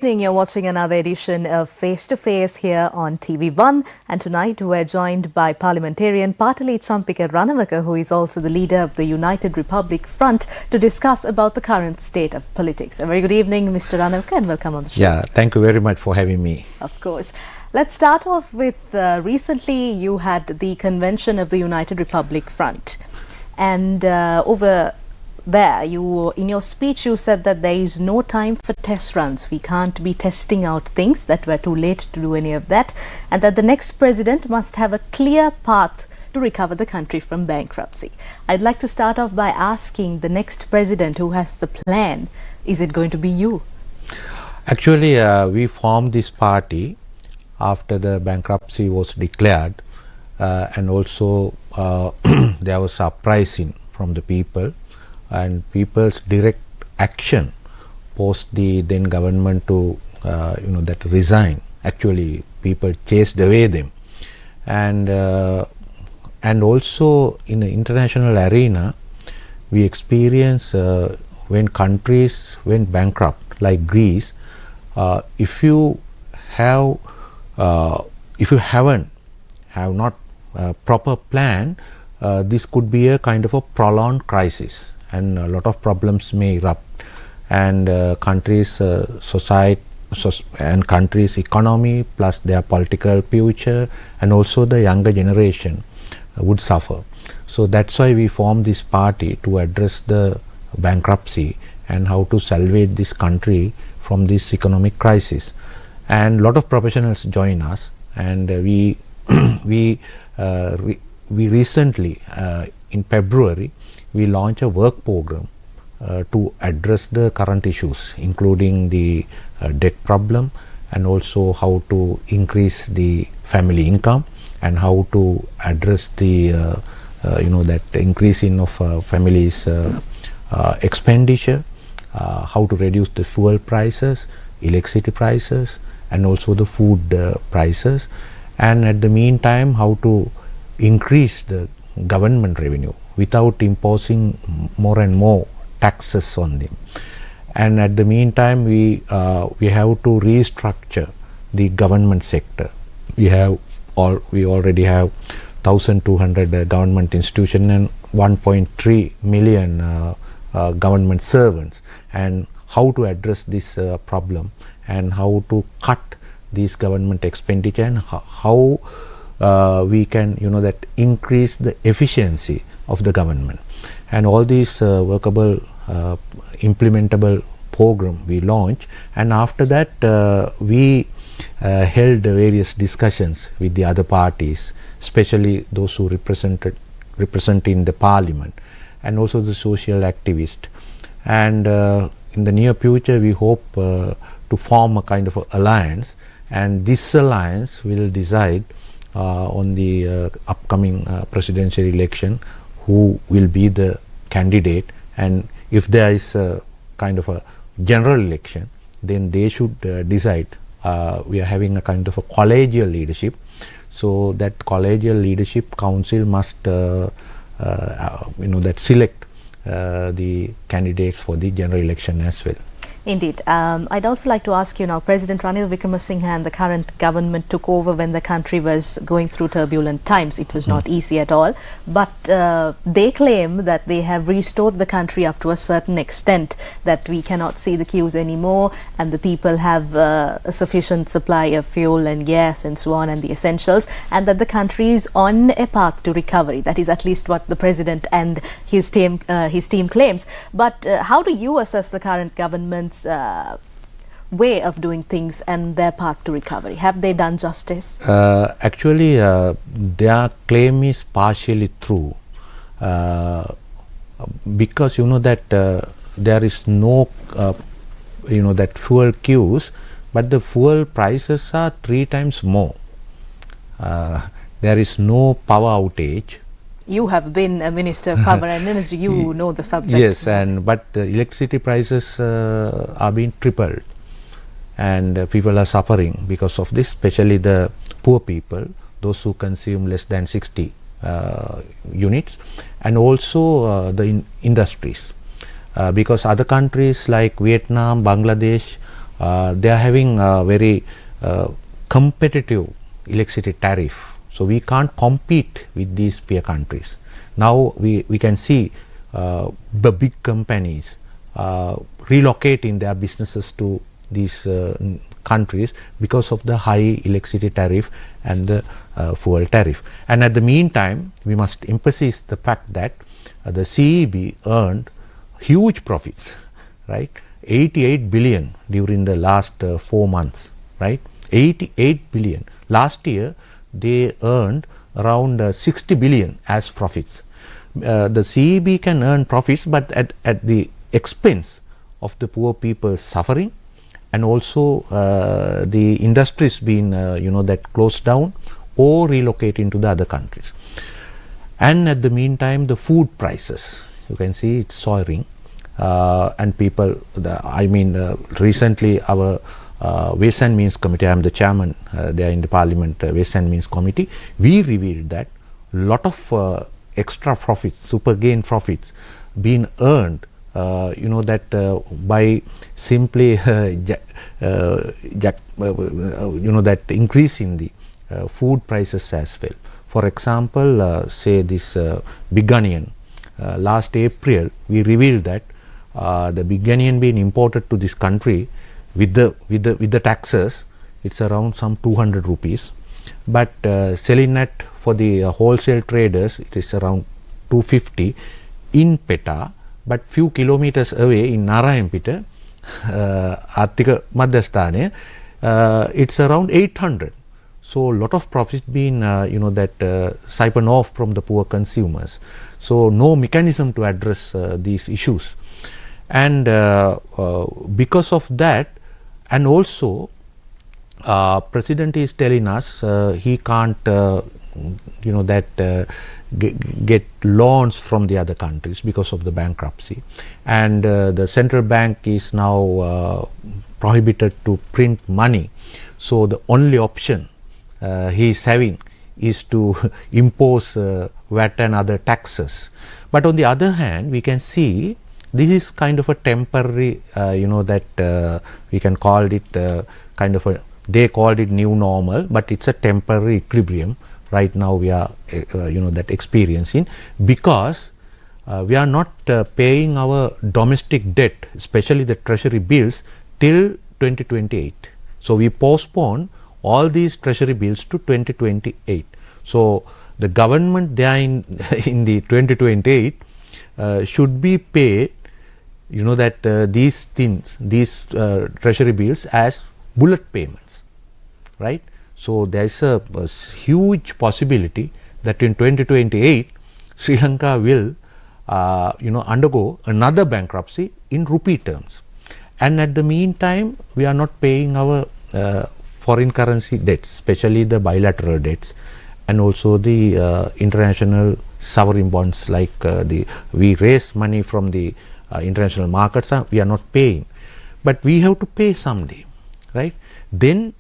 You're watching another edition of Face to Face here on TV1, and tonight we're joined by parliamentarian Patali Champika Ranawaka, who is also the leader of the United Republic Front, to discuss about the current state of politics. A very good evening, Mr. Ranawaka, and welcome on the show. Yeah, thank you very much for having me. Of course. Let's start off with recently you had the convention of the United Republic Front, and over there, in your speech you said that there is no time for test runs. We can't be testing out things, that we're too late to do any of that, and that the next president must have a clear path to recover the country from bankruptcy. I'd like to start off by asking the next president who has the plan, is it going to be you? Actually, we formed this party after the bankruptcy was declared, and also there was uprising from the people, and people's direct action post the then government to that resign. Actually, people chased away them, and also in the international arena we experience when countries went bankrupt, like Greece. If you have not a proper plan, this could be a kind of a prolonged crisis, and a lot of problems may erupt, and countries' society and countries' economy plus their political future and also the younger generation would suffer. So that's why we formed this party to address the bankruptcy and how to salvage this country from this economic crisis. And a lot of professionals join us, and we recently in February we launched a work program to address the current issues, including the debt problem, and also how to increase the family income, and how to address the that increasing of families' expenditure, how to reduce the fuel prices, electricity prices, and also the food prices, and at the meantime how to increase the government revenue without imposing more and more taxes on them. And at the meantime we have to restructure the government sector. We already have 1,200 government institutions and 1.3 million government servants, and how to address this problem, and how to cut this government expenditure, and how we can that increase the efficiency of the government. And all these workable implementable program we launched, and after that we held various discussions with the other parties, especially those who represent in the parliament, and also the social activists. And in the near future we hope to form a kind of alliance, and this alliance will decide on the upcoming presidential election who will be the candidate. And if there is a kind of a general election, then they should decide. We are having a kind of a collegial leadership, so that collegial leadership council must select the candidates for the general election as well. Indeed. I'd also like to ask you now, President Ranil Wickremesinghe and the current government took over when the country was going through turbulent times. It was not easy at all, but they claim that they have restored the country up to a certain extent, that we cannot see the queues anymore, and the people have a sufficient supply of fuel and gas and so on, and the essentials, and that the country is on a path to recovery. That is at least what the President and his team claims. But how do you assess the current government's way of doing things and their path to recovery? Have they done justice? Actually, their claim is partially true, because that there is no that fuel queues, but the fuel prices are 3 times more. There is no power outage. You have been a Minister of Power and Energy, you know the subject. Yes, but the electricity prices are being tripled, and people are suffering because of this, especially the poor people, those who consume less than 60 units, and also the industries. Because other countries like Vietnam, Bangladesh, they are having a very competitive electricity tariff. So we can't compete with these peer countries. Now we can see the big companies relocating their businesses to these countries because of the high electricity tariff and the fuel tariff. And at the meantime, we must emphasize the fact that the CEB earned huge profits, right? 88 billion during the last 4 months, right? 88 billion. Last year, they earned around 60 billion as profits. The CEB can earn profits, but at the expense of the poor people suffering, and also the industries being that closed down or relocating to the other countries. And at the meantime, the food prices, you can see it's soaring, and people, recently our Ways and Means Committee, I am the chairman there in the Parliament Ways and Means Committee, we revealed that lot of extra profits, super gain profits being earned by simply that increasing the food prices as well. For example, say this big onion, last April we revealed that the big onion being imported to this country with the taxes, it's around some 200 rupees, but selling it for the wholesale traders, it is around 250 in Peta. But few kilometers away in Narayanpita, Arthika Madhyasthana, it's around 800. So lot of profits being siphoned off from the poor consumers. So no mechanism to address these issues, and because of that, and also President is telling us he can't get loans from the other countries because of the bankruptcy, and the central bank is now prohibited to print money. So the only option he is having is to impose VAT and other taxes. But on the other hand, we can see this is kind of a temporary, we can call it they called it new normal, but it's a temporary equilibrium. Right now we are experiencing, because we are not paying our domestic debt, especially the treasury bills, till 2028. So we postpone all these treasury bills to 2028. So the government there in the 2028 should be paid, these things, these treasury bills as bullet payments, right? So there is a huge possibility that in 2028 Sri Lanka will undergo another bankruptcy in rupee terms, and at the meantime we are not paying our foreign currency debts, especially the bilateral debts, and also the international sovereign bonds, like we raise money from the international markets, we are not paying, but we have to pay someday, right? Then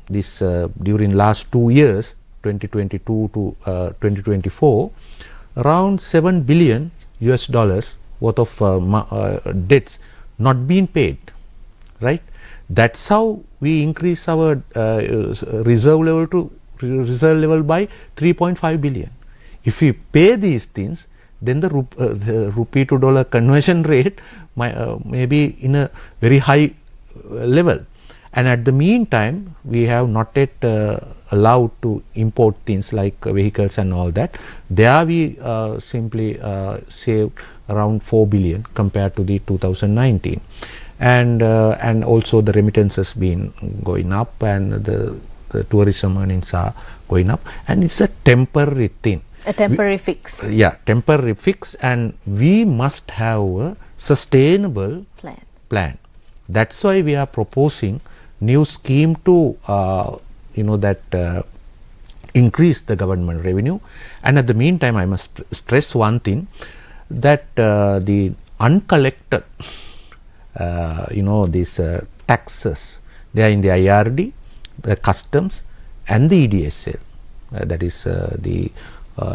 this during last 2 years, 2022 to 2024, around $7 billion worth of debts not being paid, right? That's how we increase our reserve level by 3.5 billion. If we pay these things, then the rupee to dollar conversion rate may be in a very high level. And at the meantime, we have not yet allowed to import things like vehicles and all that. There we simply saved around 4 billion compared to the 2019. And also the remittances been going up, and the tourism earnings are going up, and it's a temporary thing. A temporary fix. Yeah, temporary fix, and we must have a sustainable plan. That's why we are proposing new scheme to increase the government revenue. And at the meantime, I must stress one thing, that the uncollected these taxes, they are in the IRD, the customs, and the EDSL, that is the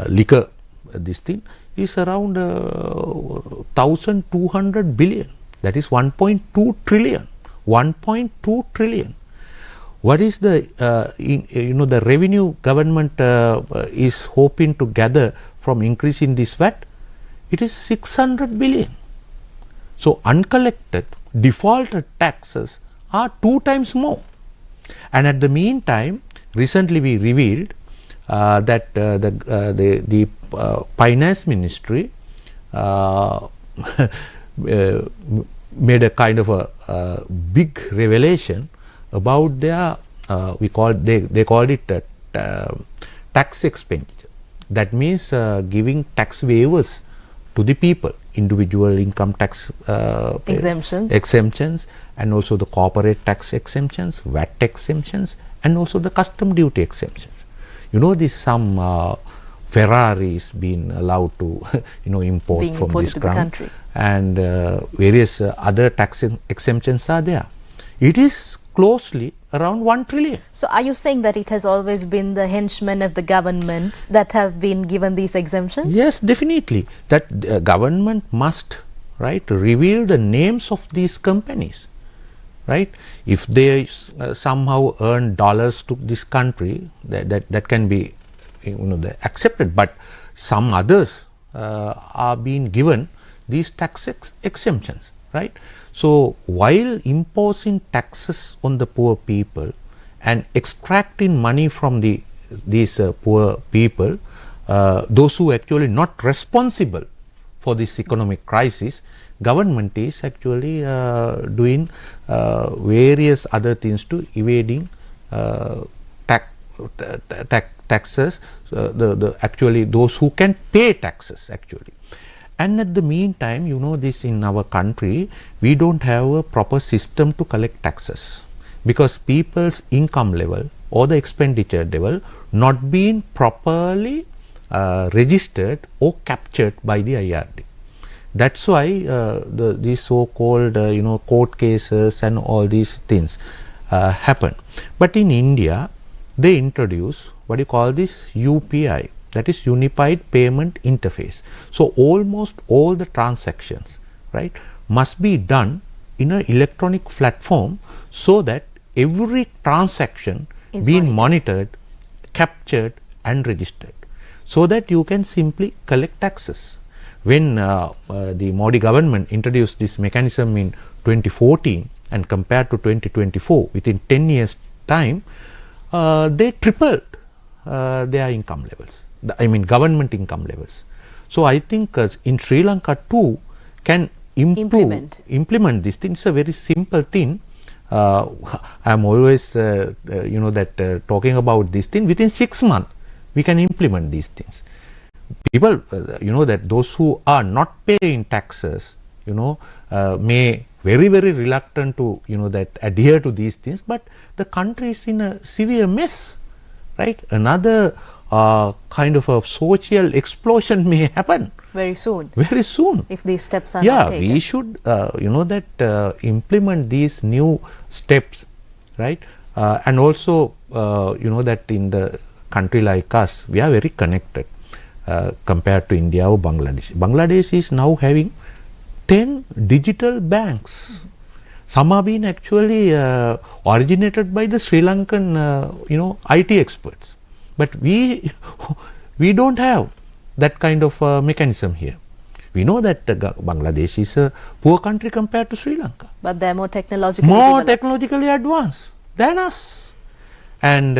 liquor, this thing is around 1,200 billion, that is 1.2 trillion 1.2 trillion. What is the the revenue government is hoping to gather from increasing this VAT? It is 600 billion. So uncollected defaulted taxes are 2 times more. And at the meantime, recently we revealed that the finance ministry made a kind of a big revelation about their they called it tax expenditure. That means giving tax waivers to the people, individual income tax exemptions, and also the corporate tax exemptions, VAT exemptions, and also the custom duty exemptions. You know, this some Ferraris been allowed to import from this country, and various other tax exemptions are there. It is closely around 1 trillion. So are you saying that it has always been the henchmen of the governments that have been given these exemptions? Yes, definitely. That the government must, right, reveal the names of these companies, right? If they somehow earn dollars to this country, that can be accepted, but some others are being given these tax exemptions, right? So while imposing taxes on the poor people and extracting money from these poor people, those who actually not responsible for this economic crisis, government is actually doing various other things to evading taxes, actually those who can pay taxes actually. And at the meantime, this in our country, we don't have a proper system to collect taxes, because people's income level or the expenditure level not being properly registered or captured by the IRD. That's why these so-called court cases and all these things happen. But in India, they introduce what you call this UPI, that is Unified Payment Interface. So almost all the transactions, right, must be done in an electronic platform, so that every transaction is being monitored, captured and registered, so that you can simply collect taxes. When the Modi government introduced this mechanism in 2014 and compared to 2024, within 10 years time, they tripled their income levels. I mean government income levels. So I think in Sri Lanka too can implement this thing. It's a very simple thing. I am always talking about this thing. Within 6 months we can implement these things. People that those who are not paying taxes may very reluctant to that adhere to these things, but the country is in a severe mess, right? Another kind of a social explosion may happen very soon if these steps are not taken. We should implement these new steps, right? And also that in the country like us, we are very connected compared to India or Bangladesh. Bangladesh is now having 10 digital banks. Some are being actually originated by the Sri Lankan IT experts, but we don't have that kind of mechanism here. We know that Bangladesh is a poor country compared to Sri Lanka, but they are more technologically advanced than us. And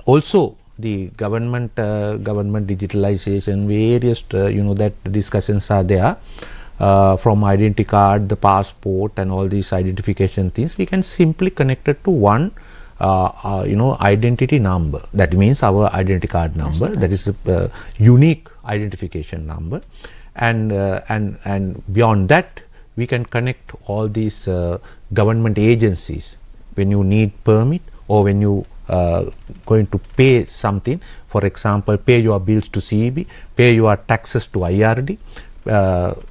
also the government digitalization, various that discussions are there. From identity card, the passport and all these identification things, we can simply connect it to one identity number. That means our identity card number, that is a unique identification number, and beyond that we can connect all these government agencies. When you need permit or when you going to pay something, for example, pay your bills to CEB, pay your taxes to IRD,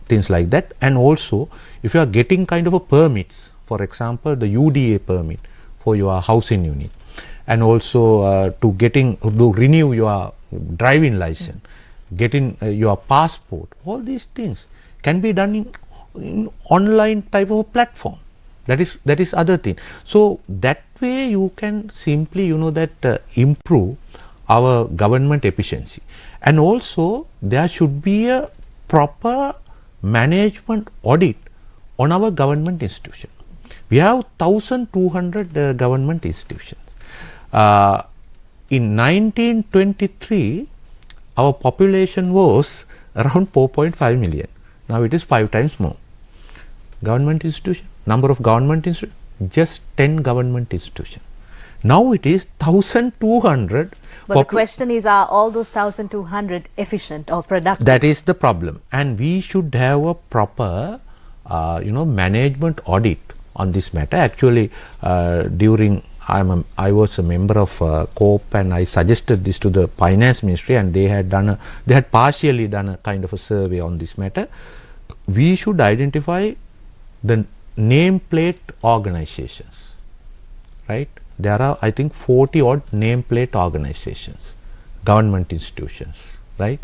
things like that. And also if you are getting kind of a permits, for example the UDA permit for your housing unit, and also to renew your driving license, getting your passport, all these things can be done in online type of a platform. That is other thing. So that way you can simply improve our government efficiency, and also there should be a proper management audit on our government institution. We have 1,200 government institutions. In 1923, our population was around 4.5 million. Now it is 5 times more. Government institution, number of government institutions, just 10 government institutions. Now it is 1,200. But the question is, are all those 1,200 efficient or productive? That is the problem, and we should have a proper management audit on this matter. Actually, during I was a member of COPE, and I suggested this to the Finance Ministry, and they had partially done a kind of a survey on this matter. We should identify the nameplate organizations, right? There are, I think, 40 odd nameplate organizations, government institutions, right?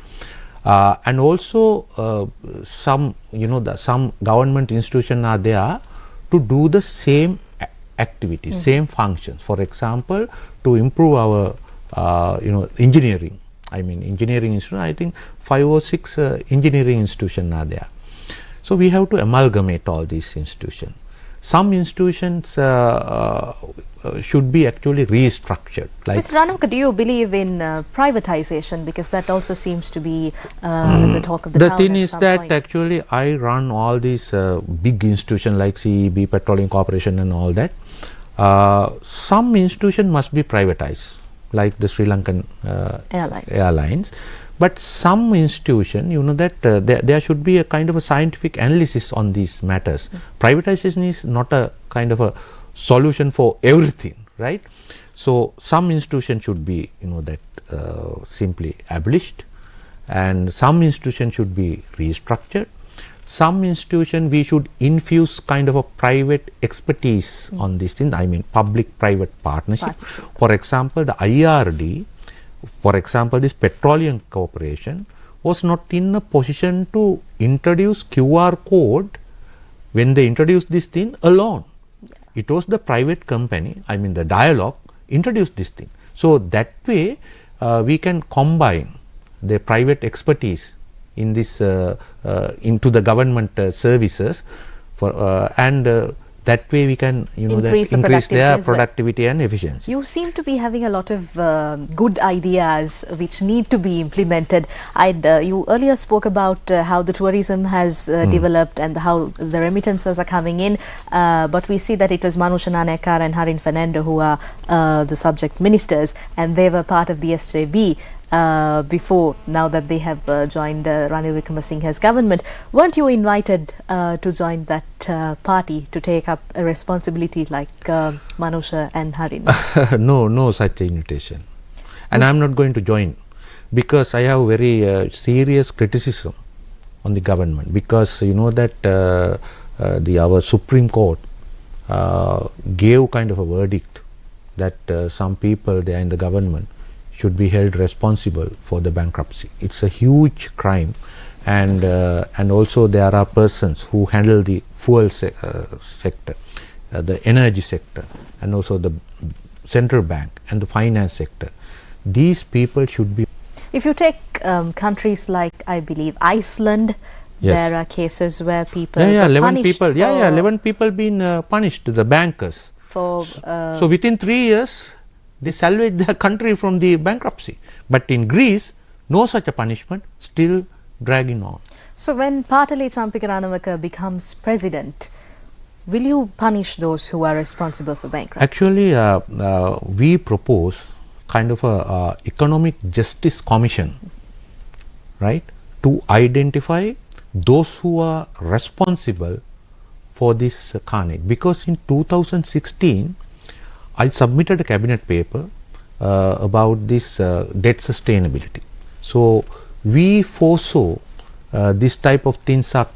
And also some government institutions are there to do the same activities, same functions. For example, to improve our engineering. I mean, engineering institution, I think 5 or 6 engineering institutions are there. So we have to amalgamate all these institutions. Some institutions should be actually restructured. Like Mr. Ranawaka, do you believe in privatization? Because that also seems to be the talk of the town. The thing is that actually I run all these big institutions like CEB, Petroleum Corporation and all that. Some institution must be privatized, like the Sri Lankan airlines. But some institution, there should be a kind of a scientific analysis on these matters. Privatization is not a kind of a solution for everything, right? So some institution should be, simply abolished, and some institution should be restructured. Some institution we should infuse kind of a private expertise on these things. I mean, public-private partnership. For example, the IRD. For example, this Petroleum Corporation was not in a position to introduce QR code when they introduced this thing alone. It was the private company, I mean the Dialog, introduced this thing. So that way we can combine the private expertise in this into the government services and that way we can increase their productivity and efficiency. You seem to be having a lot of good ideas which need to be implemented. You earlier spoke about how the tourism has developed and how the remittances are coming in, but we see that it was Manusha Nanayakar and Harin Fernando who are the subject ministers, and they were part of the SJB before, now that they have joined Ranil Wickremesinghe's government. Weren't you invited to join that party to take up a responsibility like Manusha and Harin? No such invitation. And I am not going to join, because I have very serious criticism on the government, because that our Supreme Court gave kind of a verdict that some people there in the government should be held responsible for the bankruptcy. It's a huge crime, and also there are persons who handle the fuel sector, the energy sector, and also the central bank and the finance sector. These people should be. If you take countries like, I believe, Iceland, there are cases where people 11 people 11 people been punished, the bankers, for so within 3 years they salvaged their country from the bankruptcy. But in Greece, no such a punishment, still dragging on. So when Patali Champika Ranawaka becomes president, will you punish those who are responsible for bankruptcy? Actually, we propose kind of a economic justice commission, right, to identify those who are responsible for this carnage. Because in 2016, I submitted a cabinet paper about this debt sustainability. So we foresaw this type of things are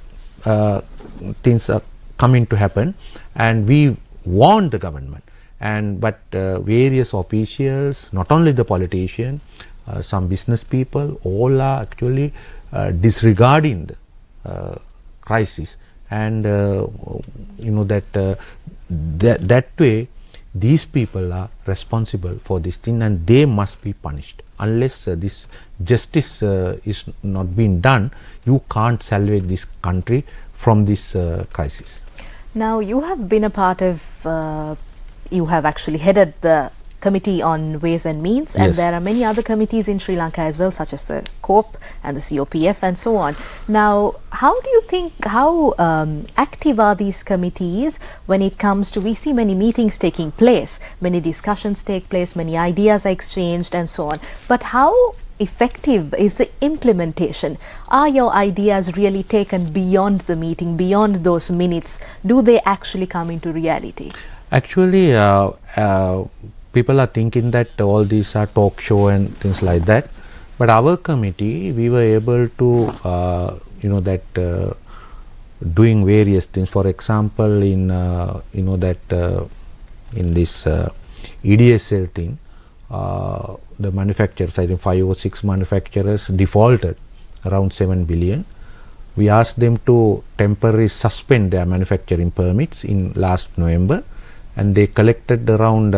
coming to happen, and we warned the government. But various officials, not only the politicians, some business people, all are actually disregarding the crisis and that way these people are responsible for this thing and they must be punished. Unless this justice is not being done, you can't salvage this country from this crisis. Now, you have been a part of, you have actually headed the Committee on Ways and Means, and Yes. there are many other committees in Sri Lanka as well, such as the COP and the COPF and so on. Now, how do you think, how active are these committees when it comes to, we see many meetings taking place, many discussions take place, many ideas are exchanged and so on, but how effective is the implementation? Are your ideas really taken beyond the meeting, beyond those minutes? Do they actually come into reality? Actually, people are thinking that all these are talk show and things like that, but our committee, we were able to doing various things. For example, in in this EDSL thing, the manufacturers, I think 5 or 6 manufacturers defaulted around 7 billion. We asked them to temporarily suspend their manufacturing permits in last November, and they collected around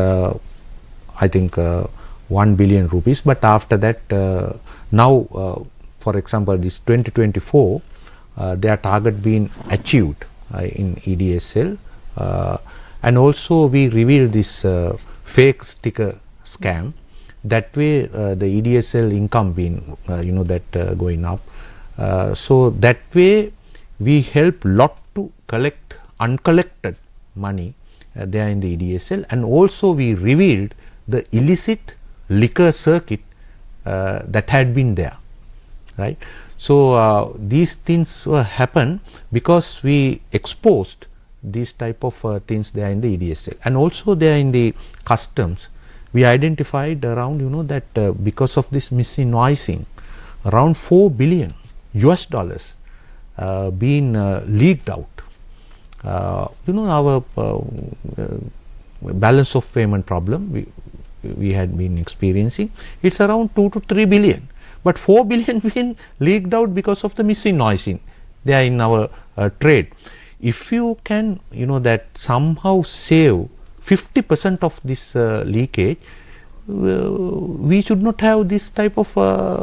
I think 1 billion rupees. But after that, now for example, this 2024, their target being achieved in EDSL, and also we revealed this fake sticker scam. That way the EDSL income being going up. So that way we help lot to collect uncollected money there in the EDSL, and also we revealed the illicit liquor circuit that had been there, right? So these things happen because we exposed these type of things there in the EDSL, and also there in the customs. We identified around because of this misinvoicing, around $4 billion being leaked out. Our balance of payment problem we had been experiencing, it's around 2 to 3 billion, but 4 billion been leaked out because of the misinvoicing there in our trade. If you can that somehow save 50% of this leakage, we should not have this type of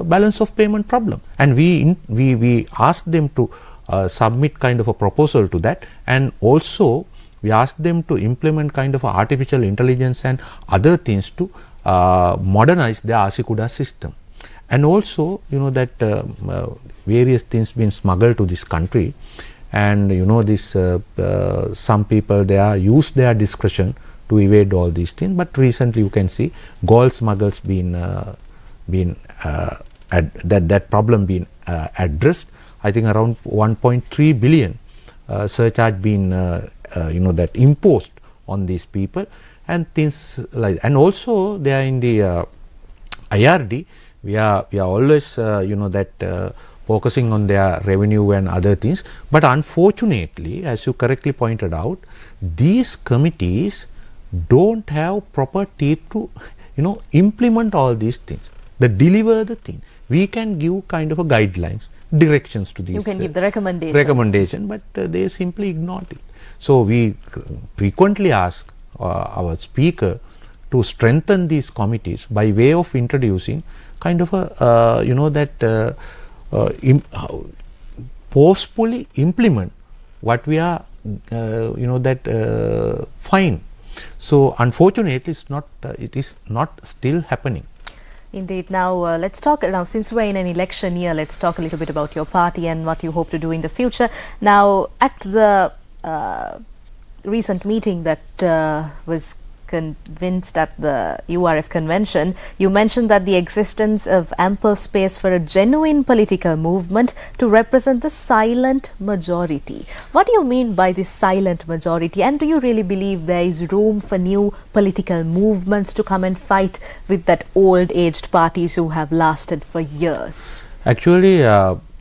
balance of payment problem. And we asked them to submit kind of a proposal to that, and also we asked them to implement kind of artificial intelligence and other things to modernize their Asikuda system. And also that various things been smuggled to this country, and this some people there use their discretion to evade all these things. But recently you can see gold smuggles that problem being addressed. I think around 1.3 billion surcharge been that imposed on these people and things like that. And also they are in the IRD, we are always focusing on their revenue and other things, but unfortunately, as you correctly pointed out, these committees don't have proper teeth to implement all these things, they deliver the thing. We can give kind of a guidelines, directions to these. You can give the recommendations. Recommendation, but they simply ignored it. So we frequently ask our speaker to strengthen these committees by way of introducing kind of a forcefully implement what we are fine. So unfortunately it is not still happening. Indeed. Now let's talk, now since we're in an election year, let's talk a little bit about your party and what you hope to do in the future. Now at the recent meeting that was convinced at the URF convention, you mentioned that the existence of ample space for a genuine political movement to represent the silent majority. What do you mean by this silent majority, and do you really believe there is room for new political movements to come and fight with that old aged parties who have lasted for years? Actually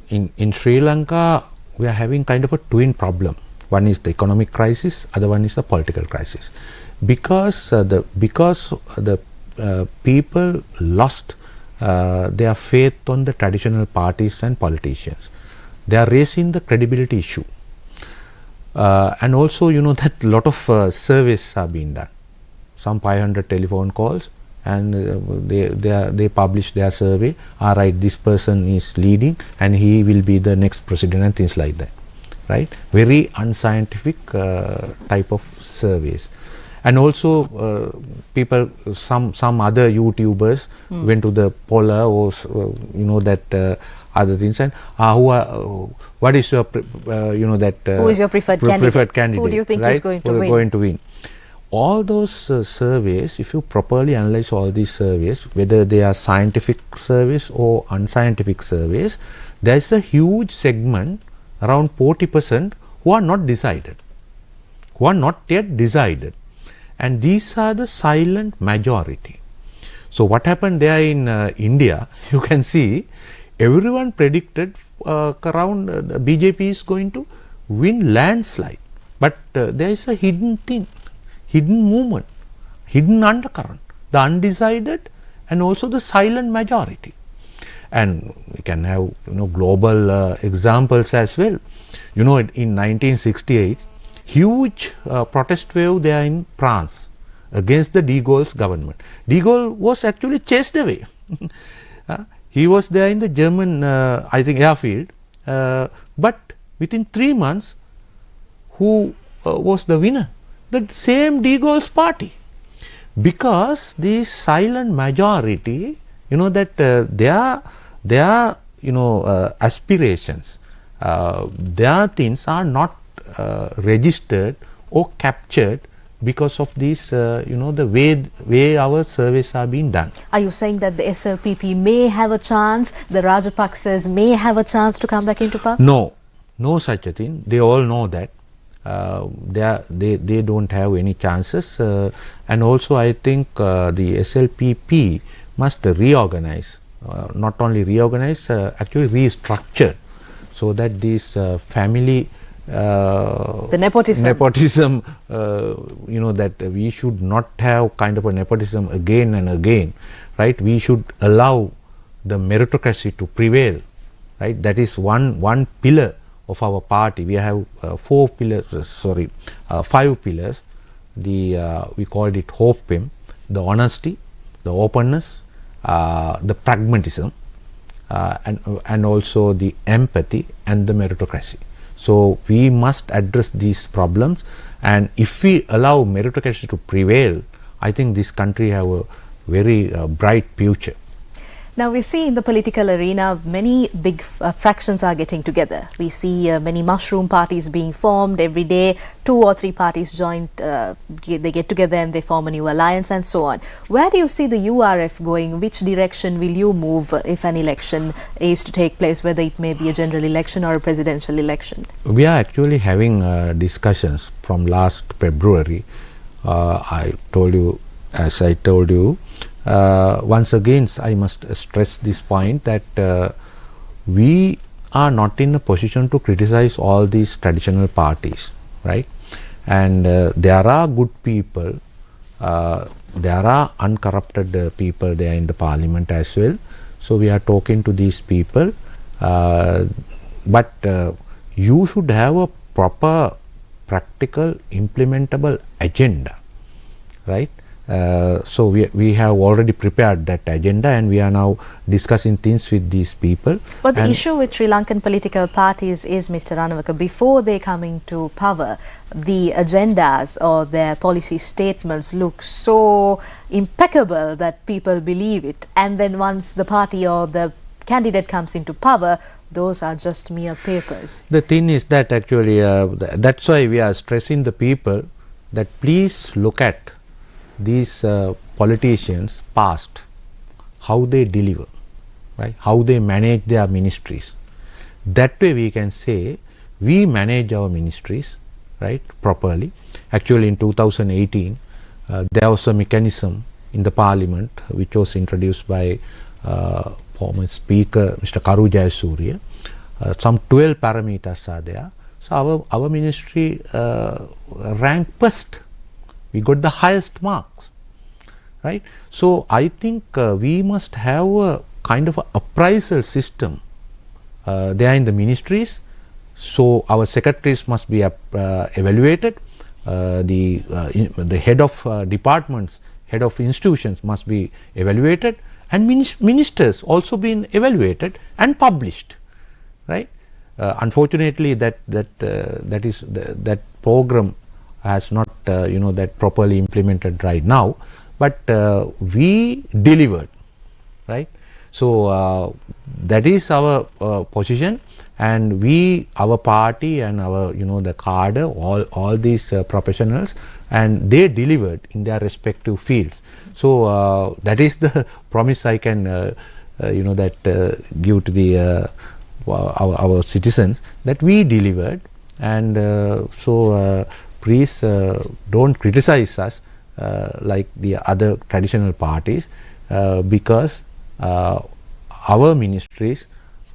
in Sri Lanka we are having kind of a twin problem. One is the economic crisis, other one is the political crisis. Because the people lost their faith on the traditional parties and politicians. They are raising the credibility issue. And also, that lot of surveys are being done. Some 500 telephone calls, and they publish their survey. All right, this person is leading, and he will be the next president, and things like that. Right? Very unscientific type of surveys. And also, people, some other YouTubers went to the poller or that other things, and what is your who is your preferred candidate? Who do you think right? is going to win? All those surveys, if you properly analyze all these surveys, whether they are scientific surveys or unscientific surveys, there is a huge segment, around 40%, who are not decided, who are not yet decided. And these are the silent majority. So what happened there in India, you can see everyone predicted around the BJP is going to win landslide. But there is a hidden thing, hidden movement, hidden undercurrent, the undecided and also the silent majority. And we can have global examples as well. In 1968, huge protest wave there in France against the de Gaulle's government. De Gaulle was actually chased away. He was there in the German, I think, airfield. But within 3 months, who was the winner? The same de Gaulle's party. Because the silent majority, that their aspirations, their things are not registered or captured because of this, the way our surveys are being done. Are you saying that the SLPP may have a chance, the Rajapaksas may have a chance to come back into power? No such a thing. They all know that. They don't have any chances. And also I think the SLPP must reorganize, not only reorganize, actually restructure, so that this family the nepotism, that we should not have kind of a nepotism again and again, right? We should allow the meritocracy to prevail, right? That is one pillar of our party. We have 5 pillars. We called it HOPEM, the honesty, the openness, the pragmatism, and also the empathy and the meritocracy. So we must address these problems, and if we allow meritocracy to prevail, I think this country have a very bright future. Now we see in the political arena many big fractions are getting together. We see many mushroom parties being formed every day. 2 or 3 parties they get together and they form a new alliance and so on. Where do you see the URF going? Which direction will you move if an election is to take place, whether it may be a general election or a presidential election? We are actually having discussions from last February. I told you, once again, I must stress this point that we are not in a position to criticize all these traditional parties, right? And there are good people, there are uncorrupted people there in the parliament as well. So we are talking to these people, but you should have a proper, practical, implementable agenda, right? So we have already prepared that agenda, and we are now discussing things with these people. But the issue with Sri Lankan political parties is, Mr. Ranawaka, before they come into power, the agendas or their policy statements look so impeccable that people believe it. And then once the party or the candidate comes into power, those are just mere papers. The thing is that actually, that's why we are stressing the people that please look at these politicians past, how they deliver, right? How they manage their ministries. That way we can say we manage our ministries, right, properly. Actually in 2018 there was a mechanism in the parliament which was introduced by former speaker Mr. Karu Jayasuriya. Some 12 parameters are there. So our ministry ranked first. We got the highest marks, right? So I think we must have a kind of a appraisal system there in the ministries, So our secretaries must be evaluated. The head of departments, head of institutions must be evaluated, and ministers also been evaluated and published, right? Unfortunately, that program has not that properly implemented right now, but we delivered, right? So that is our position, and our party and our the cadre, all these professionals, and they delivered in their respective fields. So that is the promise I can give to the our citizens, that we delivered. And so please don't criticize us like the other traditional parties, because our ministries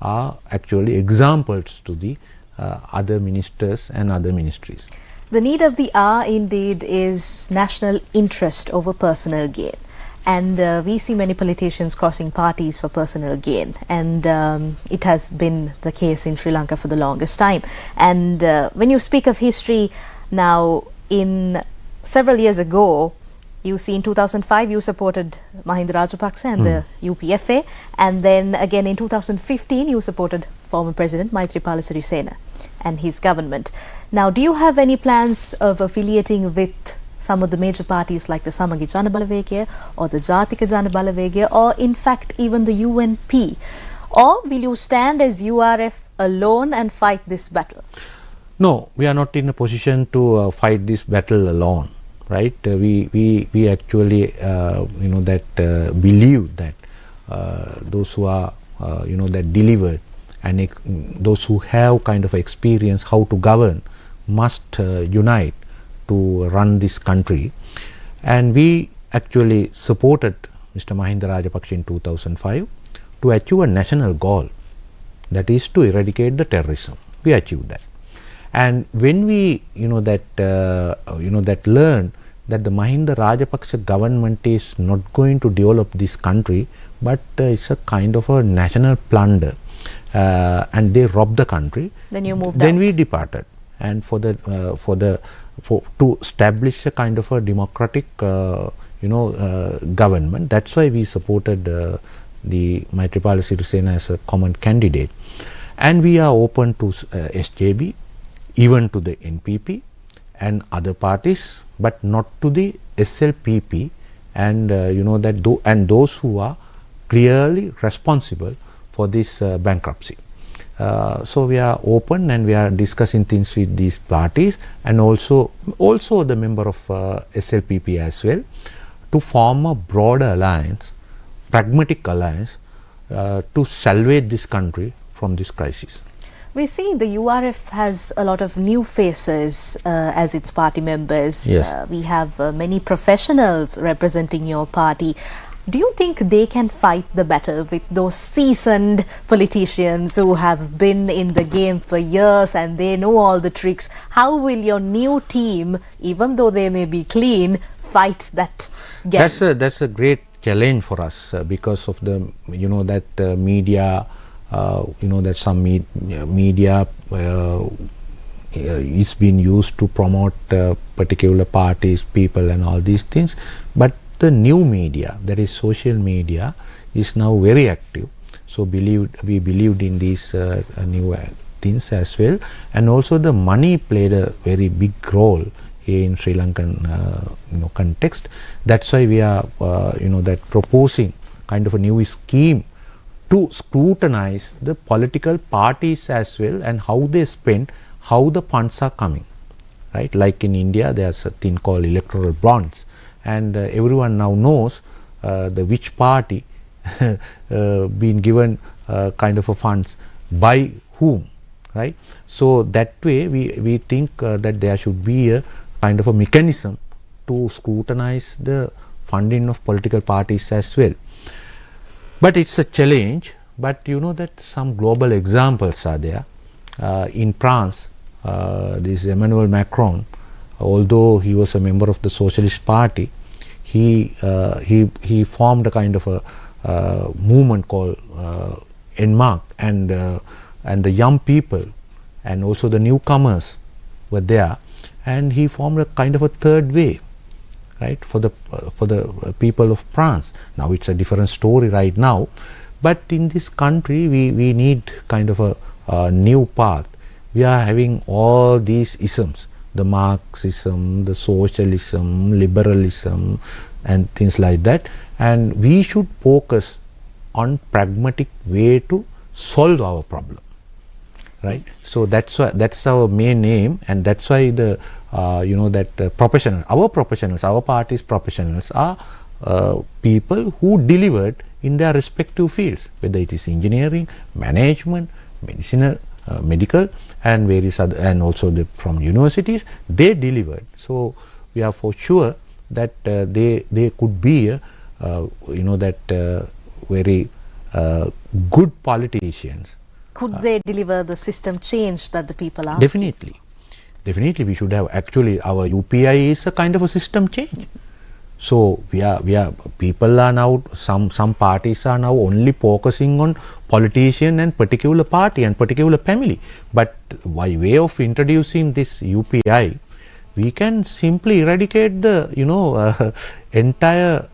are actually examples to the other ministers and other ministries. The need of the hour indeed is national interest over personal gain. And we see many politicians crossing parties for personal gain, and it has been the case in Sri Lanka for the longest time. And when you speak of history now, in several years ago, you see in 2005 you supported Mahinda Rajapaksa and the UPFA, and then again in 2015 you supported former President Maithripala Sirisena and his government. Now, do you have any plans of affiliating with some of the major parties like the Samagi Jana Balawegaya or the Jatika Jana Balawegaya, or in fact even the UNP? Or will you stand as URF alone and fight this battle? No, we are not in a position to fight this battle alone, right? We actually believe that those who are that delivered, and those who have kind of experience how to govern must unite to run this country. And we actually supported Mr. Mahinda Rajapaksa in 2005 to achieve a national goal, that is to eradicate the terrorism. We achieved that. And when we learned that the Mahinda Rajapaksa government is not going to develop this country, but it's a kind of a national plunder, and they robbed the country. Then you moved Then out. we departed, and to establish a kind of a democratic government. That's why we supported the Maithripala Sirisena as a common candidate. And we are open to SJB, even to the NPP and other parties, but not to the SLPP, and and those who are clearly responsible for this bankruptcy. So we are open, and we are discussing things with these parties, and also the member of SLPP as well, to form a broader alliance, pragmatic alliance, to salvage this country from this crisis. We see the URF has a lot of new faces as its party members. Yes. We have many professionals representing your party. Do you think they can fight the battle with those seasoned politicians who have been in the game for years and they know all the tricks? How will your new team, even though they may be clean, fight that game? That's a great challenge for us, because of the media, that some media is being used to promote particular parties, people, and all these things. But the new media, that is social media, is now very active. So we believed in these new things as well. And also the money played a very big role here in Sri Lankan context. That's why we are proposing kind of a new scheme to scrutinize the political parties as well, and how they spend, how the funds are coming, right? Like in India, there's a thing called electoral bonds, and everyone now knows which party been given kind of a funds by whom, right? So that way we think that there should be a kind of a mechanism to scrutinize the funding of political parties as well. But it's a challenge, but that some global examples are there. In France, this Emmanuel Macron, although he was a member of the Socialist Party, he formed a kind of a movement called En Marche, and the young people and also the newcomers were there, and he formed a kind of a third way, right, for the people of France. Now it's a different story right now, but in this country we need kind of a new path. We are having all these isms, the Marxism, the socialism, liberalism, and things like that, and we should focus on pragmatic way to solve our problem, right? So that's why, that's our main aim, and that's why the our party's professionals are people who delivered in their respective fields, whether it is engineering, management, medical, and various other, and also from universities, they delivered. So we are for sure that they could be very good politicians. Could they deliver the system change that the people ask? Definitely we should have. Actually our UPI is a kind of a system change. So we are people are now, some parties are now only focusing on politician and particular party and particular family, but by way of introducing this UPI, we can simply eradicate the entire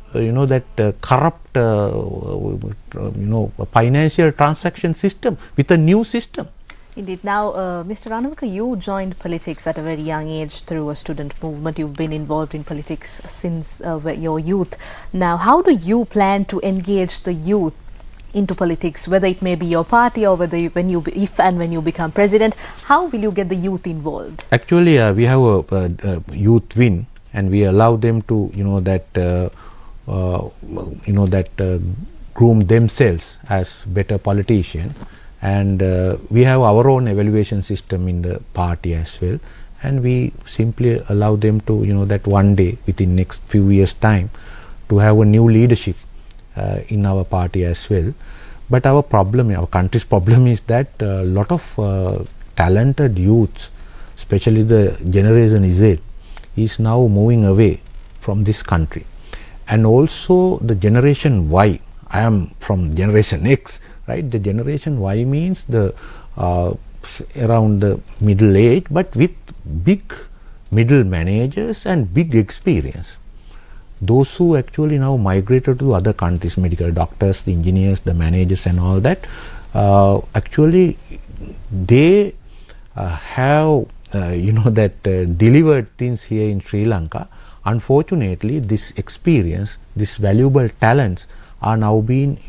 corrupt financial transaction system with a new system. Indeed. Now, Mr. Ranawaka, you joined politics at a very young age through a student movement. You've been involved in politics since your youth. Now, how do you plan to engage the youth into politics, whether it may be your party or whether when you become president? How will you get the youth involved? Actually, we have a youth wing, and we allow them to groom themselves as better politicians. And we have our own evaluation system in the party as well, and we simply allow them to that one day within next few years time to have a new leadership in our party as well. But our country's problem is that a lot of talented youths, especially the generation Z, is now moving away from this country. And also the generation Y, I am from generation X, right? The generation Y means the around the middle age, but with big middle managers and big experience. Those who actually now migrated to other countries, medical doctors, the engineers, the managers and all that, actually they have delivered things here in Sri Lanka. Unfortunately, this experience, this valuable talents are now being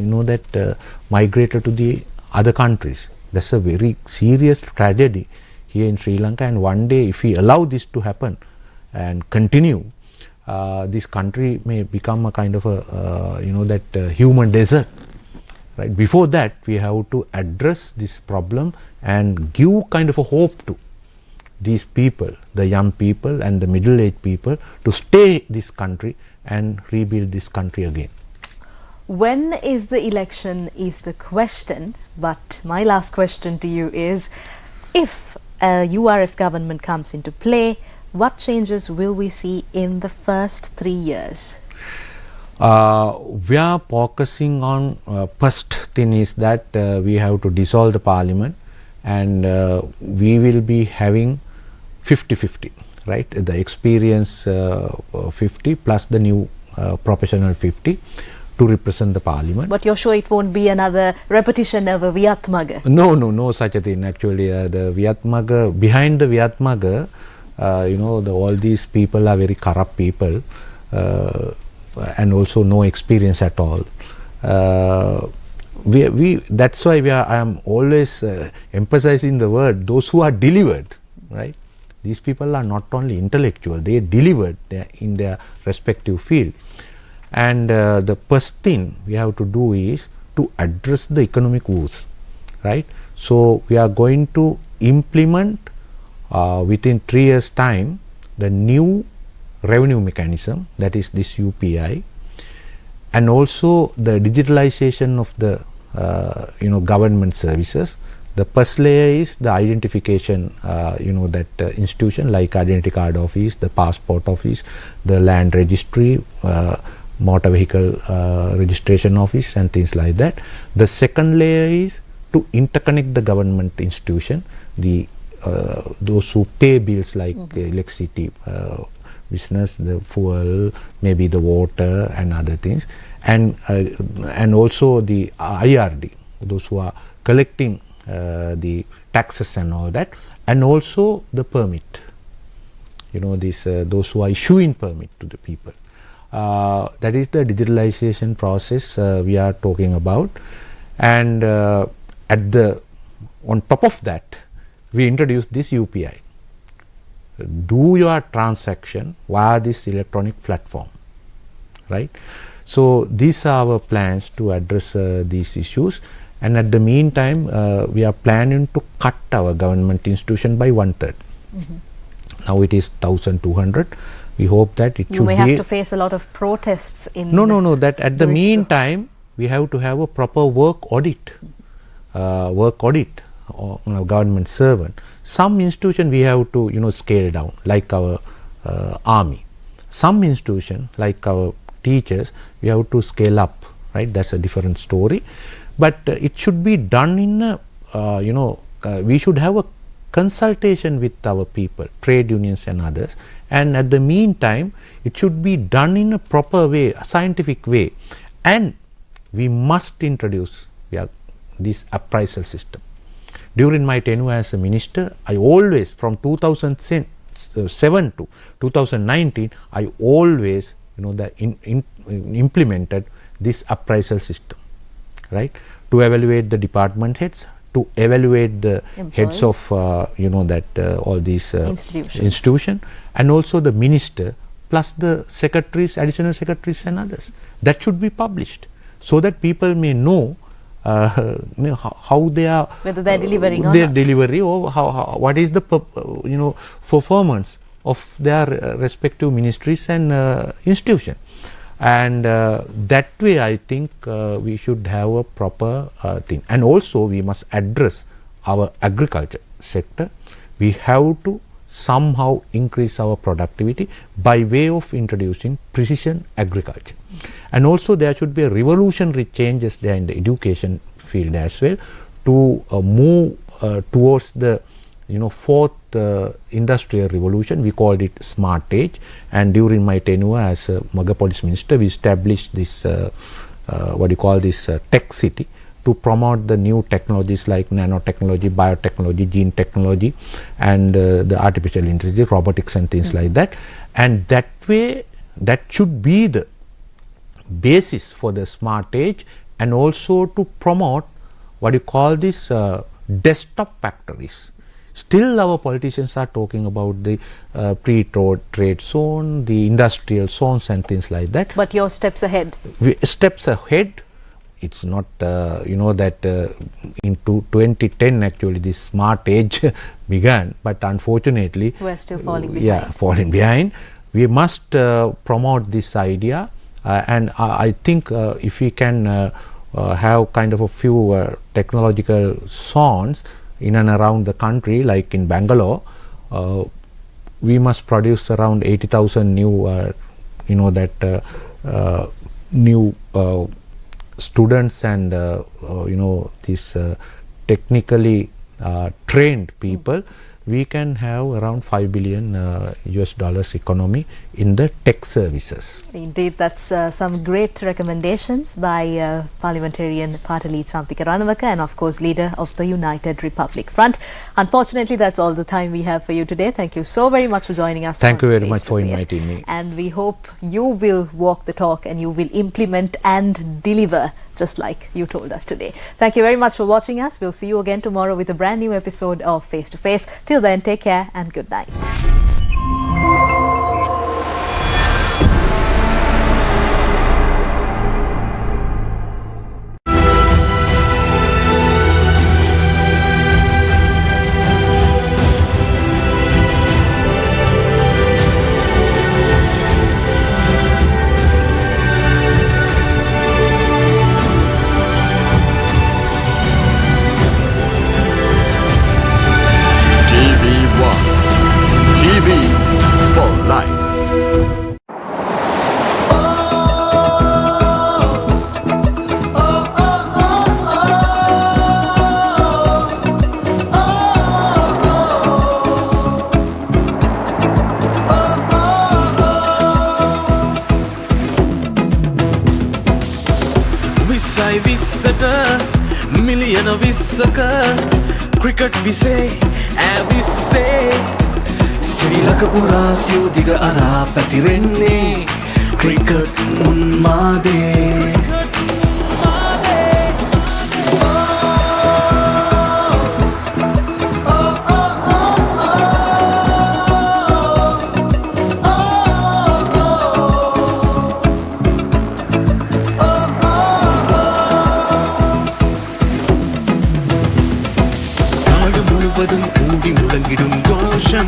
migrated to the other countries. That's a very serious tragedy here in Sri Lanka, and one day if we allow this to happen and continue, this country may become a kind of a human desert, right? Before that, we have to address this problem and give kind of a hope to these people, the young people and the middle-aged people, to stay this country and rebuild this country again. When is the election is the question, but my last question to you is, if URF government comes into play, what changes will we see in the first 3 years? We are focusing on, first thing is that we have to dissolve the parliament, and we will be having 50-50, right? The experience 50 plus the new professional 50 to represent the parliament. But you're sure it won't be another repetition of a Viatmaga? No such a thing. Actually, the Viatmaga, behind the Viatmaga, all these people are very corrupt people, and also no experience at all. That's why I am always emphasizing the word, those who are delivered, right? These people are not only intellectual, they delivered in their respective field. And the first thing we have to do is to address the economic woes, right? So we are going to implement within 3 years time the new revenue mechanism, that is this UPI, and also the digitalization of the government services. The first layer is the identification, institution like identity card office, the passport office, the land registry, motor vehicle registration office and things like that. The second layer is to interconnect the government institution, the those who pay bills like electricity, business, the fuel, maybe the water and other things, and also the IRD, those who are collecting the taxes and all that, and also the permit, those who are issuing permit to the people. That is the digitalization process we are talking about, and on top of that, we introduced this UPI. Do your transaction via this electronic platform, right? So these are our plans to address these issues, and at the meantime, we are planning to cut our government institution by 1/3. Now it is 1,200. We hope that it you should be... You may have to face a lot of protests in... No, that at the meantime, we have to have a proper work audit on a government servant. Some institution we have to, scale down, like our army. Some institution, like our teachers, we have to scale up, right? That's a different story. But it should be done in a, we should have a consultation with our people, trade unions and others, and at the meantime, it should be done in a proper way, a scientific way, and we must introduce this appraisal system. During my tenure as a minister, I always, from 2007 to 2019, I always, implemented this appraisal system, right? To evaluate the department heads, to evaluate the heads of, all these institutions, and also the minister, plus the secretaries, additional secretaries and others. That should be published, so that people may know how they are, whether they are delivering or their not. Delivery, or what is the performance of their respective ministries and institution. And that way, I think we should have a proper thing. And also, we must address our agriculture sector. We have to somehow increase our productivity by way of introducing precision agriculture. And also, there should be a revolutionary changes there in the education field as well, to move towards the fourth industrial revolution. We called it smart age, and during my tenure as a megapolis minister, we established this tech city to promote the new technologies like nanotechnology, biotechnology, gene technology, and the artificial intelligence, robotics and things like that. And that way, that should be the basis for the smart age, and also to promote desktop factories. Still, our politicians are talking about the pre-trade zone, the industrial zones and things like that. But your steps ahead. Steps ahead. It's not, that in 2010 actually this smart age began, but unfortunately we're still falling behind. Yeah, falling behind. We must promote this idea, and I think if we can have kind of a few technological zones in and around the country, like in Bangalore, we must produce around 80,000 new, new students and, these technically trained people. We can have around $5 billion US economy in the tech services. Indeed, that's some great recommendations by parliamentarian Patali Champika Ranawaka, and of course leader of the United Republic Front. Unfortunately, that's all the time we have for you today. Thank you so very much for joining us. Thank you very much for inviting me. And we hope you will walk the talk and you will implement and deliver just like you told us today. Thank you very much for watching us. We'll see you again tomorrow with a brand new episode of Face to Face. Till then, take care and good night. විස්සයි විස්සට මිලියන විස්සක cricket විසේ ඇවිස්සේ ශ්‍රී ලක පුරා සිව් දිග අරා පැතිරෙන්නේ cricket උන්මාදේ